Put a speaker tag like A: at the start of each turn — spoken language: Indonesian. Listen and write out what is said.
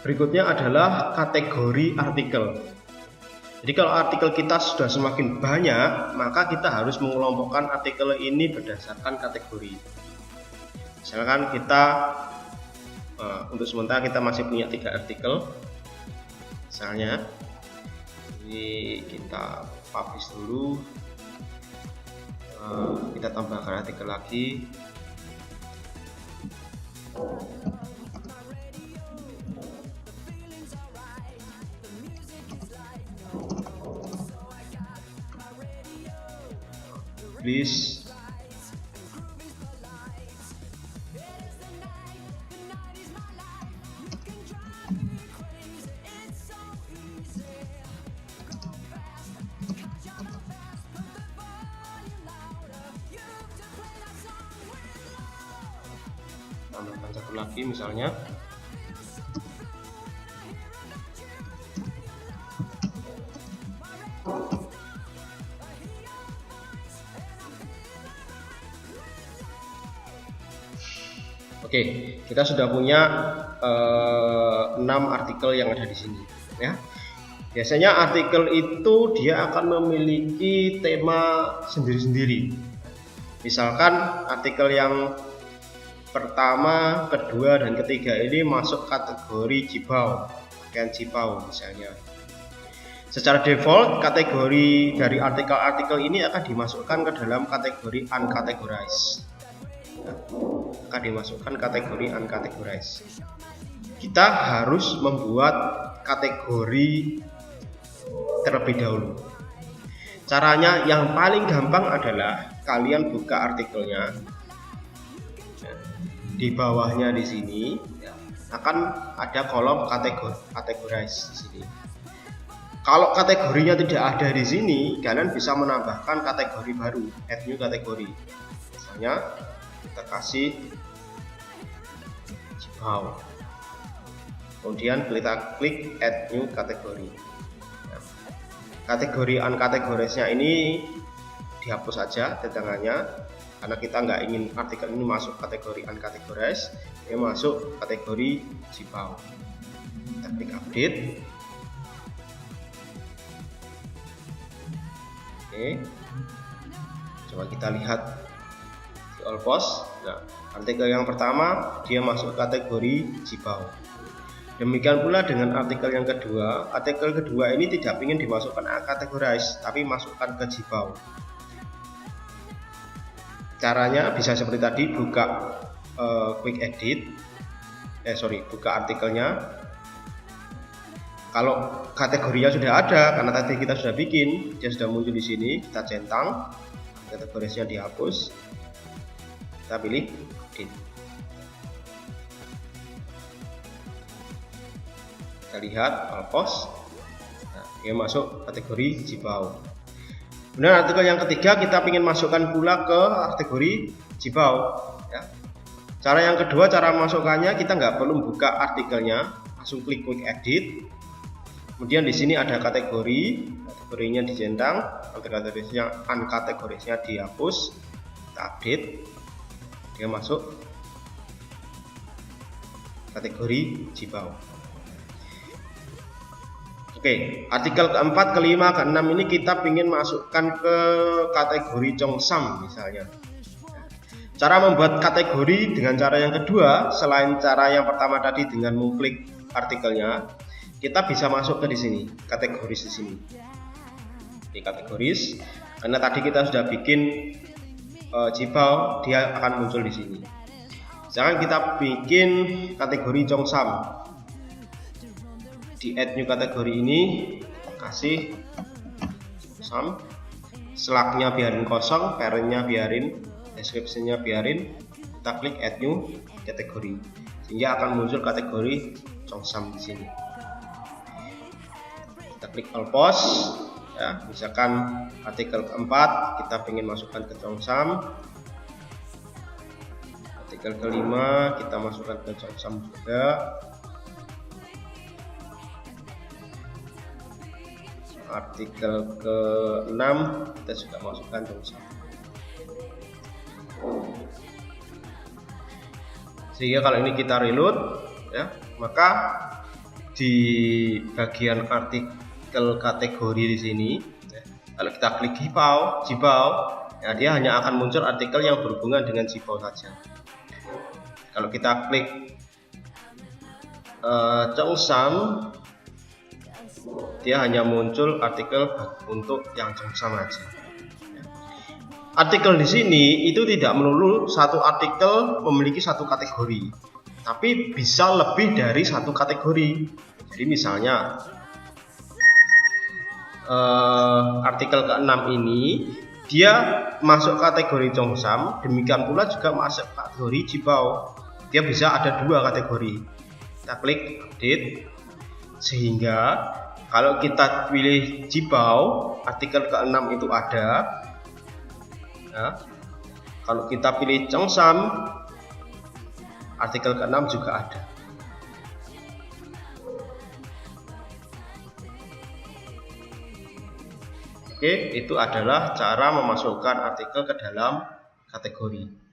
A: Berikutnya adalah kategori artikel. Jadi kalau artikel kita sudah semakin banyak, maka kita harus mengelompokkan artikel ini berdasarkan kategori. Misalkan kita untuk sementara kita masih punya 3 artikel. Misalnya ini kita publish dulu, kita tambahkan artikel lagi. Please tambahkan satu lagi misalnya. Oke, kita sudah punya 6 artikel yang ada di sini ya. Biasanya artikel itu dia akan memiliki tema sendiri-sendiri. Misalkan artikel yang pertama, kedua, dan ketiga ini masuk kategori Jibao, pakaian Jibao misalnya. Secara default kategori dari artikel-artikel ini akan dimasukkan ke dalam kategori uncategorized. Akan dimasukkan kategori uncategorized. Kita harus membuat kategori terlebih dahulu. Caranya yang paling gampang adalah kalian buka artikelnya. Di bawahnya di sini akan ada kolom categorize di sini. Kalau kategorinya tidak ada di sini, kalian bisa menambahkan kategori baru, add new kategori. Misalnya kita kasih Jibao. Kemudian kita klik add new kategori. Kategori uncategorized-nya ini dihapus saja tegangannya, karena kita nggak ingin artikel ini masuk kategori uncategorized, dia masuk kategori Jibao. Kita klik update. Oke, coba kita lihat di all post. Nah, artikel yang pertama dia masuk kategori Jibao. Demikian pula dengan artikel yang kedua. Artikel kedua ini tidak ingin dimasukkan categorized, tapi masukkan ke Jibao. Caranya bisa seperti tadi, buka quick edit, buka artikelnya. Kalau kategorinya sudah ada, karena tadi kita sudah bikin, dia sudah muncul di sini, kita centang, kategorinya dihapus, kita pilih edit. Kita lihat all post, nah, dia masuk kategori Jibao. Kemudian artikel yang ketiga kita ingin masukkan pula ke kategori Jibao ya. Cara yang kedua, cara masukkannya kita nggak perlu buka artikelnya, langsung klik quick edit. Kemudian di sini ada kategorinya dicentang, uncategorized-nya dihapus, kita update, dia masuk kategori Jibao. Oke, artikel keempat, kelima, keenam ini kita ingin masukkan ke kategori Cheongsam misalnya. Cara membuat kategori dengan cara yang kedua, selain cara yang pertama tadi dengan mengklik artikelnya, kita bisa masuk ke di sini, kategoris di sini. Di kategoris, karena tadi kita sudah bikin Jibao, dia akan muncul di sini. Misalkan kita bikin kategori Cheongsam. Di add new kategori ini kasih Cheongsam, slugnya biarin kosong, parentnya biarin, descriptionnya biarin, kita klik add new kategori, sehingga akan muncul kategori Cheongsam di sini. Kita klik all post ya, misalkan artikel keempat kita ingin masukkan ke Cheongsam, artikel kelima kita masukkan ke Cheongsam juga. Artikel ke-6 kita juga masukkan Cheongsam. Sehingga kalau ini kita reload ya, maka di bagian artikel kategori di sini. Kalau kita klik Jibao, ya dia hanya akan muncul artikel yang berhubungan dengan Jibao saja. Kalau kita klik Cheongsam, dia hanya muncul artikel untuk yang Cheongsam saja. Artikel di sini itu tidak melulu satu artikel memiliki satu kategori, tapi bisa lebih dari satu kategori. Jadi misalnya artikel ke-6 ini dia masuk kategori Cheongsam, demikian pula juga masuk kategori Jibao. Dia bisa ada dua kategori. Kita klik update, sehingga kalau kita pilih Jibao, artikel ke-6 itu ada. Ya. Kalau kita pilih Cheongsam, artikel ke-6 juga ada. Oke, itu adalah cara memasukkan artikel ke dalam kategori.